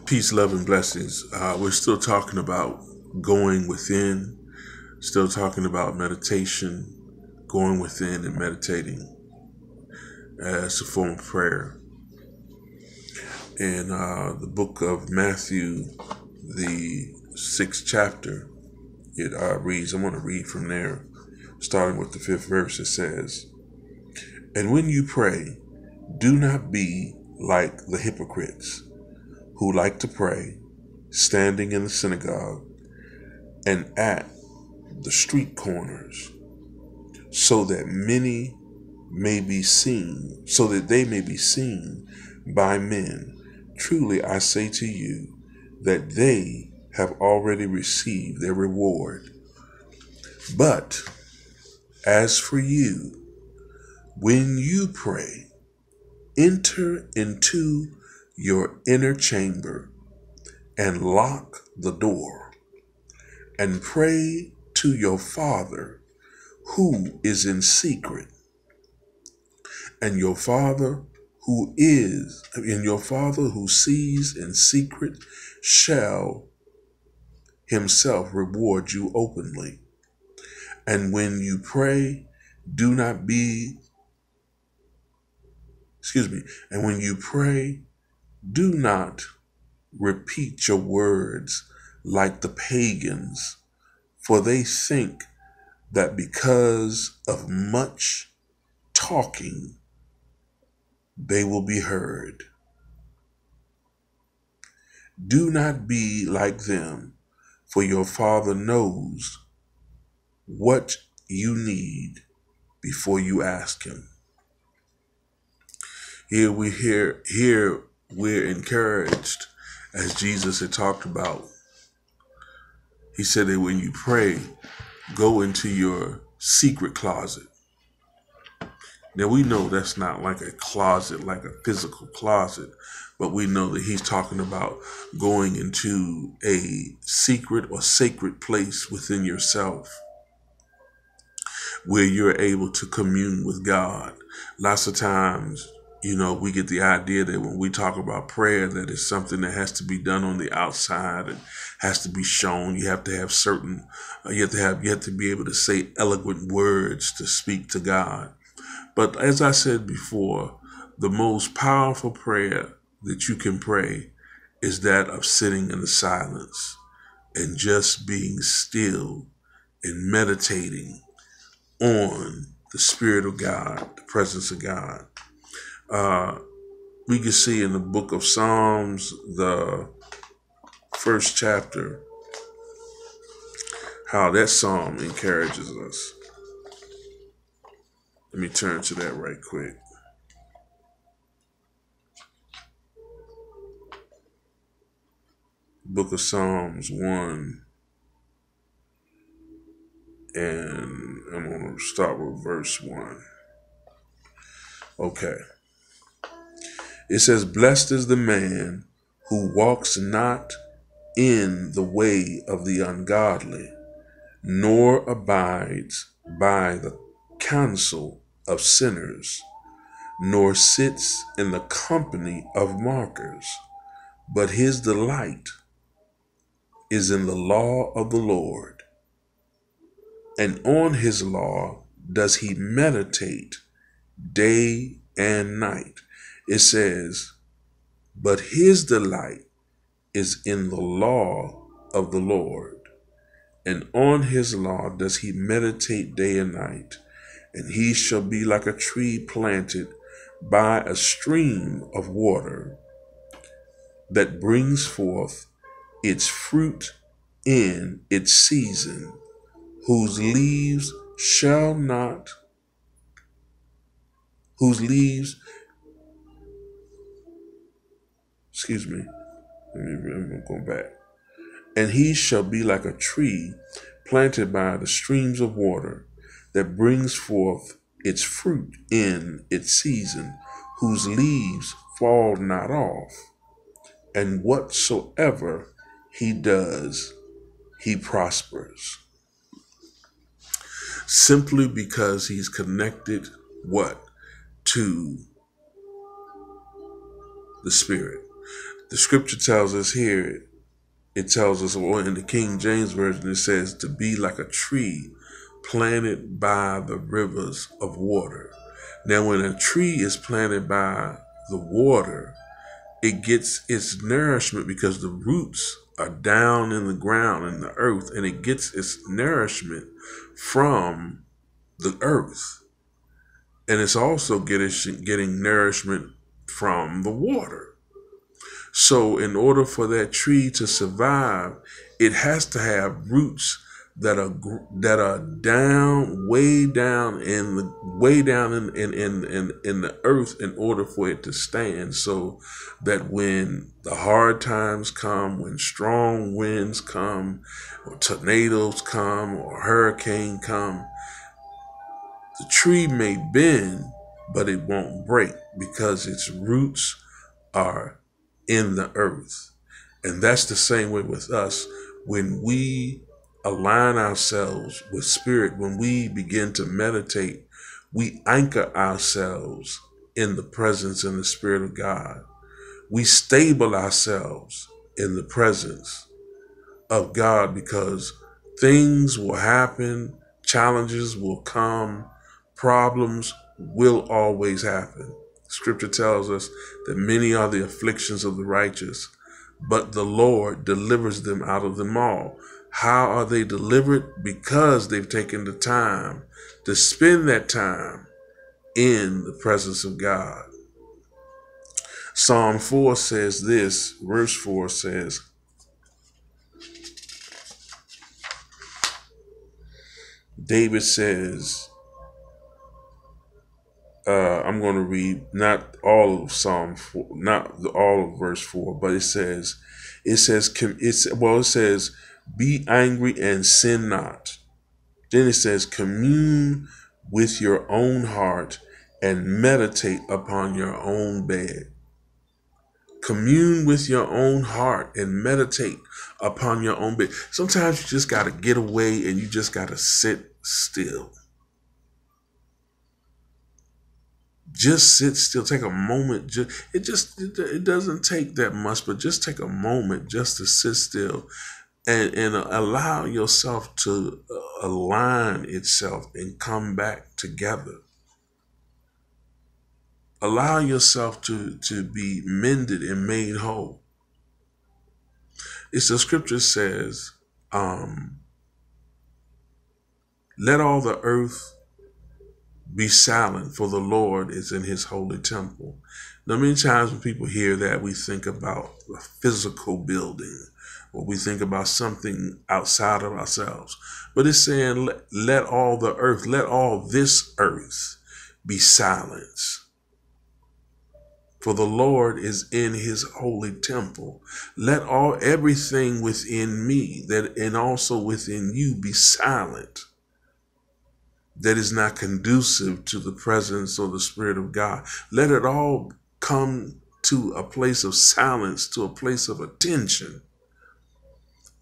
Peace, love, and blessings. We're still talking about going within, still talking about meditation, going within and meditating as a form of prayer. In the book of Matthew, the 6th chapter, it reads, I'm going to read from there, starting with the 5th verse. It says, "And when you pray, do not be like the hypocrites, who like to pray, standing in the synagogue and at the street corners, so that they may be seen by men. Truly I say to you that they have already received their reward. But as for you, when you pray, enter into your inner chamber and lock the door, and pray to your Father who is in secret, and your Father who sees in secret shall himself reward you openly. And when you pray, do not repeat your words like the pagans, for they think that because of much talking, they will be heard. Do not be like them, for your Father knows what you need before you ask him." Here we're encouraged, as Jesus had talked about. He said that when you pray, go into your secret closet. Now we know that's not like a closet, like a physical closet, but we know that he's talking about going into a secret or sacred place within yourself, where you're able to commune with God. Lots of times, we get the idea that when we talk about prayer, that it's something that has to be done on the outside and has to be shown. You have to have you have to be able to say eloquent words to speak to God. But as I said before, the most powerful prayer that you can pray is that of sitting in the silence and just being still and meditating on the Spirit of God, the presence of God. We can see in the book of Psalms, the 1st chapter, how that psalm encourages us. Let me turn to that right quick. Book of Psalms 1, and I'm going to start with verse 1. Okay. It says, "Blessed is the man who walks not in the way of the ungodly, nor abides by the counsel of sinners, nor sits in the company of mockers, but his delight is in the law of the Lord, and on his law does he meditate day and night." It says, but his delight is in the law of the Lord, and on his law does he meditate day and night. And he shall be like a tree planted by a stream of water, that brings forth its fruit in its season, whose leaves I'm going back. And he shall be like a tree planted by the streams of water, that brings forth its fruit in its season, whose leaves fall not off. And whatsoever he does, he prospers. Simply because he's connected to the Spirit. The scripture tells us here, it tells us, or in the King James Version, it says to be like a tree planted by the rivers of water. Now, when a tree is planted by the water, it gets its nourishment because the roots are down in the ground, in the earth, and it gets its nourishment from the earth. And it's also getting nourishment from the water. So in order for that tree to survive, it has to have roots that are down, way down in the earth, in order for it to stand, so that when the hard times come, when strong winds come, or tornadoes come, or hurricane come, the tree may bend, but it won't break because its roots are in the earth. And that's the same way with us. When we align ourselves with spirit, when we begin to meditate, we anchor ourselves in the presence and the spirit of God. We stable ourselves in the presence of God, because things will happen, challenges will come, problems will always happen. Scripture tells us that many are the afflictions of the righteous, but the Lord delivers them out of them all. How are they delivered? Because they've taken the time to spend that time in the presence of God. Psalm 4 says this, verse 4 says, David says, I'm going to read not all of Psalm 4, not all of verse 4, but it says, be angry and sin not. Then it says, commune with your own heart and meditate upon your own bed. Commune with your own heart and meditate upon your own bed. Sometimes you just got to get away and you just got to sit still. Just sit still. Take a moment. It doesn't take that much, but just take a moment just to sit still and allow yourself to align itself and come back together. Allow yourself to be mended and made whole. It's the scripture says, let all the earth be silent, for the Lord is in his holy temple. Now, many times when people hear that, we think about a physical building, or we think about something outside of ourselves. But it's saying, let all the earth, let all this earth be silenced. For the Lord is in his holy temple. Let everything within me and also within you be silent, that is not conducive to the presence or the Spirit of God. Let it all come to a place of silence, to a place of attention,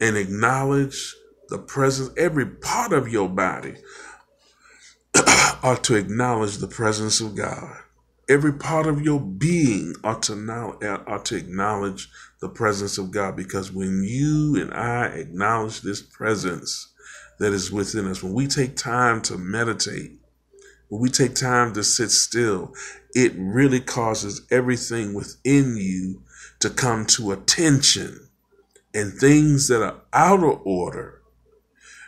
and acknowledge the presence. Every part of your body ought to acknowledge the presence of God. Every part of your being ought to acknowledge the presence of God, because when you and I acknowledge this presence that is within us, when we take time to meditate, when we take time to sit still, it really causes everything within you to come to attention, and things that are out of order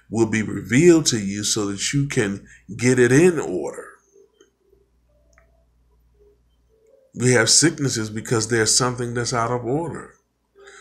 will be revealed to you so that you can get it in order. We have sicknesses because there's something that's out of order.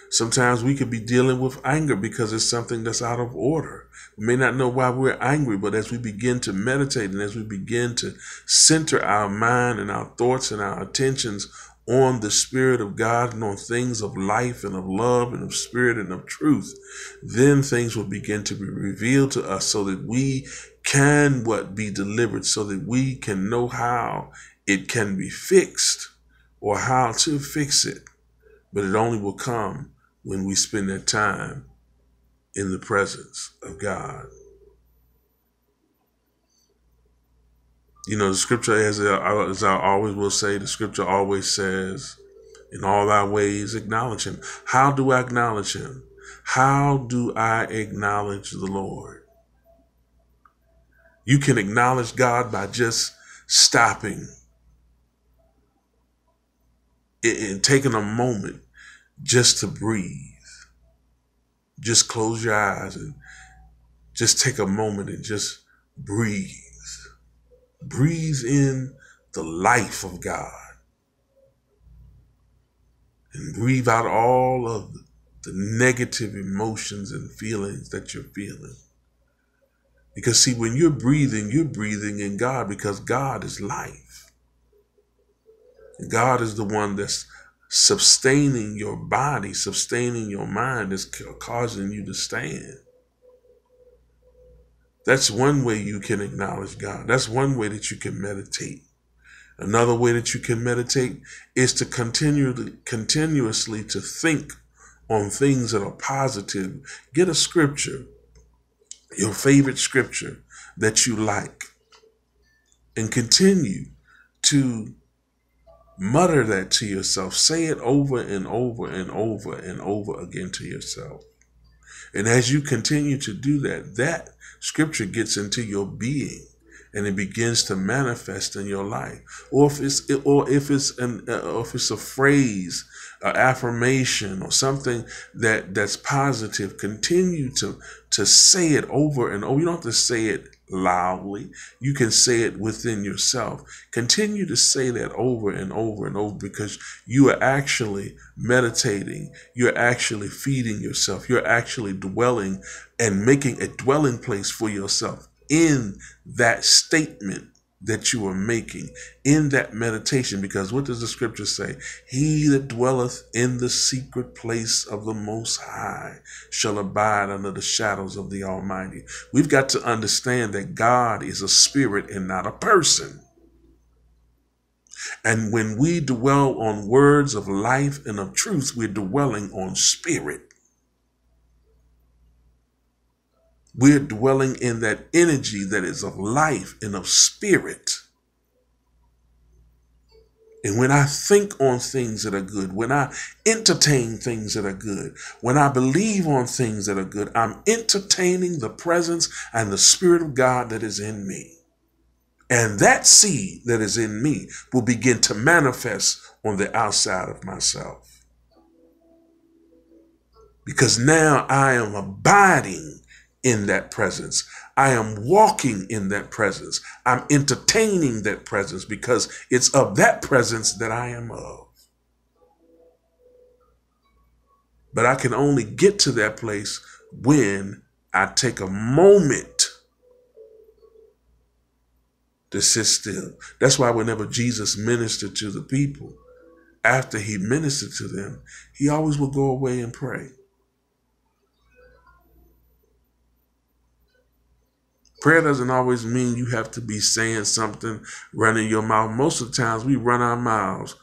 Sometimes we could be dealing with anger because it's something that's out of order. We may not know why we're angry, but as we begin to meditate and as we begin to center our mind and our thoughts and our attentions on the Spirit of God and on things of life and of love and of spirit and of truth, then things will begin to be revealed to us so that we can be delivered, so that we can know how it can be fixed or how to fix it. But it only will come when we spend that time in the presence of God. You know, the scripture, as I always will say, the scripture always says In all thy ways acknowledge him. How do I acknowledge him? How do I acknowledge the Lord? You can acknowledge God by just stopping and taking a moment just to breathe. Just close your eyes and just take a moment and just breathe. Breathe in the life of God. And breathe out all of the negative emotions and feelings that you're feeling. Because see, when you're breathing in God, because God is life. God is the one that's sustaining your body, sustaining your mind, is causing you to stand. That's one way you can acknowledge God. That's one way that you can meditate. Another way that you can meditate is to continuously to think on things that are positive. Get a scripture, your favorite scripture that you like, and continue to mutter that to yourself. Say it over and over and over and over again to yourself. And as you continue to do that, that scripture gets into your being and it begins to manifest in your life. Or if it's a phrase, an affirmation, or something that's positive, continue to say it over and over. You don't have to say it loudly. You can say it within yourself. Continue to say that over and over and over, because you are actually meditating. You're actually feeding yourself. You're actually dwelling and making a dwelling place for yourself in that statement that you are making, in that meditation. Because what does the scripture say? He that dwelleth in the secret place of the Most High shall abide under the shadows of the Almighty. We've got to understand that God is a spirit and not a person. And when we dwell on words of life and of truth, we're dwelling on spirit. We're dwelling in that energy that is of life and of spirit. And when I think on things that are good, when I entertain things that are good, when I believe on things that are good, I'm entertaining the presence and the Spirit of God that is in me. And that seed that is in me will begin to manifest on the outside of myself. Because now I am abiding in that presence. I am walking in that presence. I'm entertaining that presence, because it's of that presence that I am of. But I can only get to that place when I take a moment to sit still. That's why whenever Jesus ministered to the people, after he ministered to them, he always would go away and pray. Prayer doesn't always mean you have to be saying something, running your mouth. Most of the times we run our mouths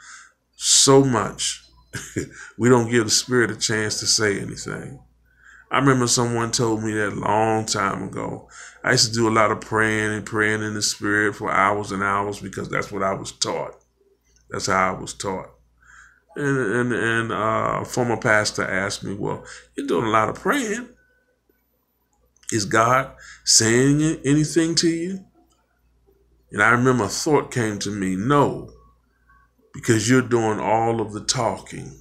so much, we don't give the Spirit a chance to say anything. I remember someone told me that a long time ago. I used to do a lot of praying in the Spirit for hours and hours, because that's what I was taught. That's how I was taught. And a former pastor asked me, well, you're doing a lot of praying. Is God saying anything to you? And I remember a thought came to me, no, because you're doing all of the talking.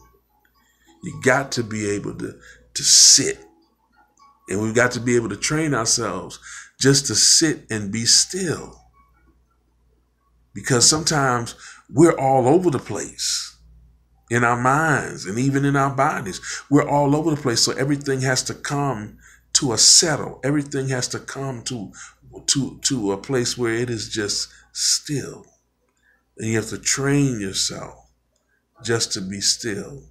You got to be able to sit. And we've got to be able to train ourselves just to sit and be still. Because sometimes we're all over the place in our minds and even in our bodies. We're all over the place. So everything has to come to a settle. Everything has to come to a place where it is just still. And you have to train yourself just to be still.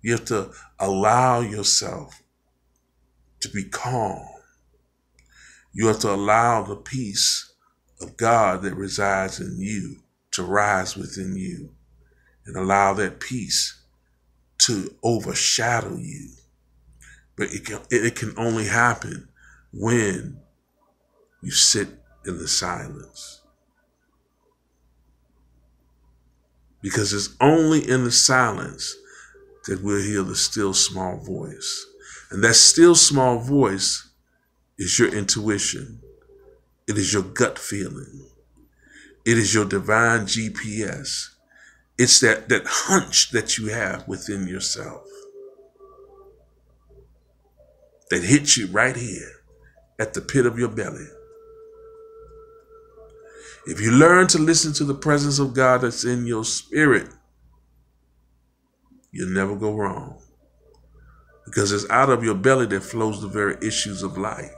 You have to allow yourself to be calm. You have to allow the peace of God that resides in you to rise within you, and allow that peace to overshadow you. But it can only happen when you sit in the silence. because it's only in the silence that we'll hear the still small voice. And that still small voice is your intuition. It is your gut feeling. It is your divine GPS. It's that hunch that you have within yourself that hits you right here at the pit of your belly. If you learn to listen to the presence of God that's in your spirit, you'll never go wrong. Because it's out of your belly that flows the very issues of life.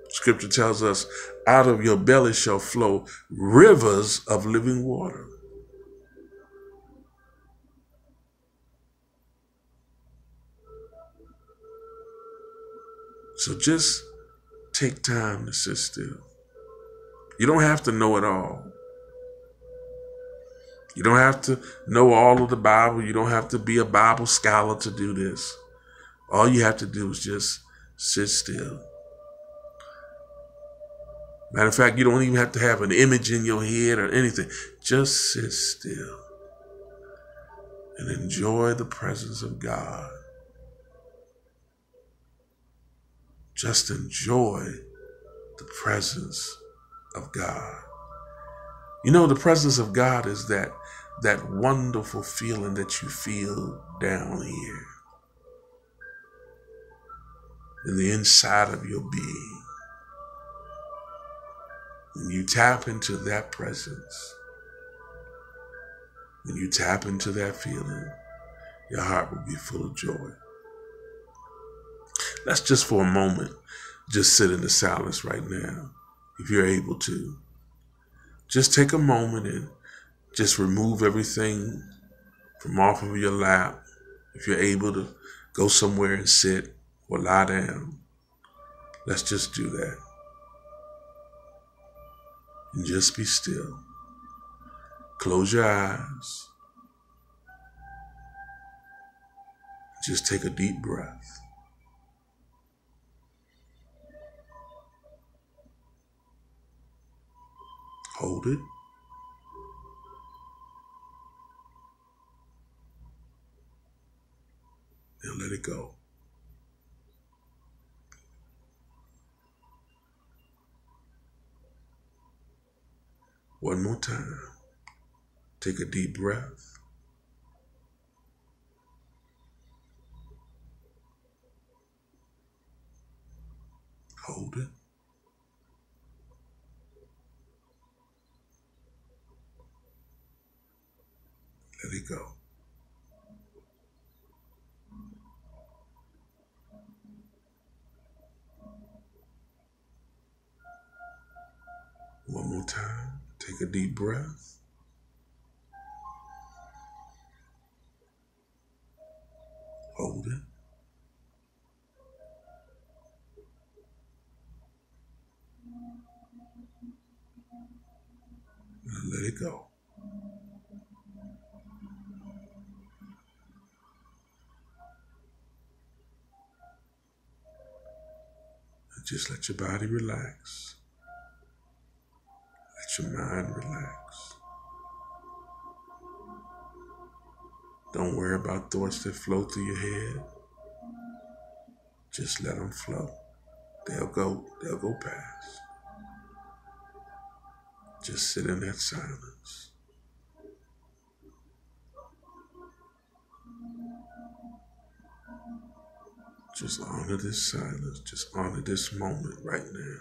Scripture tells us, out of your belly shall flow rivers of living water. So just take time to sit still. You don't have to know it all. You don't have to know all of the Bible. You don't have to be a Bible scholar to do this. All you have to do is just sit still. Matter of fact, you don't even have to have an image in your head or anything. Just sit still and enjoy the presence of God. Just enjoy the presence of God. You know, the presence of God is that wonderful feeling that you feel down here in the inside of your being. When you tap into that presence, when you tap into that feeling, your heart will be full of joy. Let's just for a moment, just sit in the silence right now, if you're able to. Just take a moment and just remove everything from off of your lap. If you're able to go somewhere and sit or lie down, let's just do that. And just be still. Close your eyes. Just take a deep breath. Hold it. And let it go. One more time. Take a deep breath. Hold it. Let it go. One more time. Take a deep breath. Hold it. And let it go. And just let your body relax. Let your mind relax. Don't worry about thoughts that flow through your head. Just let them flow. They'll go past. Just sit in that silence. Just honor this silence. Just honor this moment right now.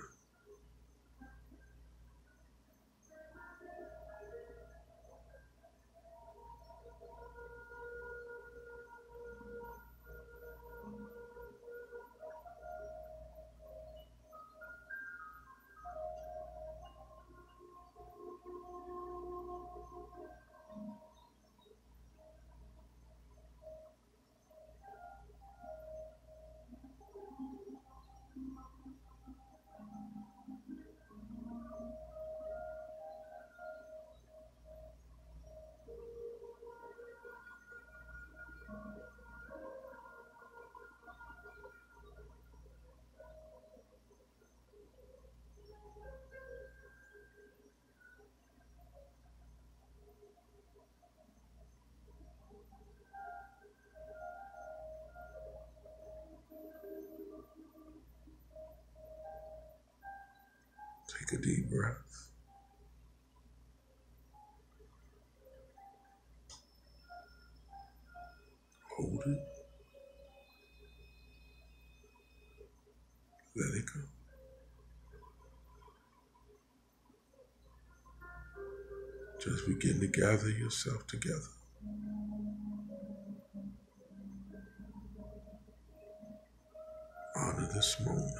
Take a deep breath. Hold it. Let it go. Just begin to gather yourself together. Honor this moment.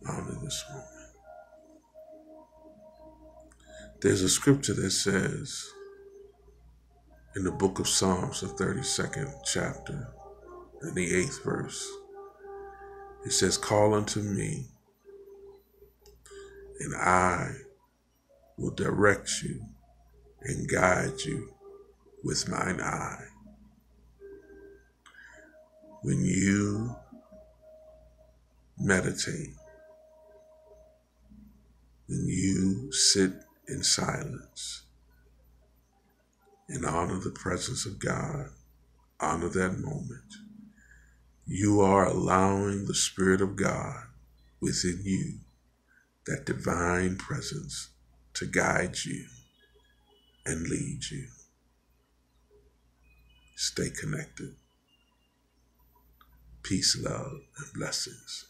Honor this moment. There's a scripture that says in the book of Psalms, the 32nd chapter, in the 8th verse, it says, call unto me, and I will direct you and guide you with mine eye. When you meditate, when you sit in silence and honor the presence of God, honor that moment, you are allowing the Spirit of God within you, that divine presence, to guide you and lead you. Stay connected. Peace, love, and blessings.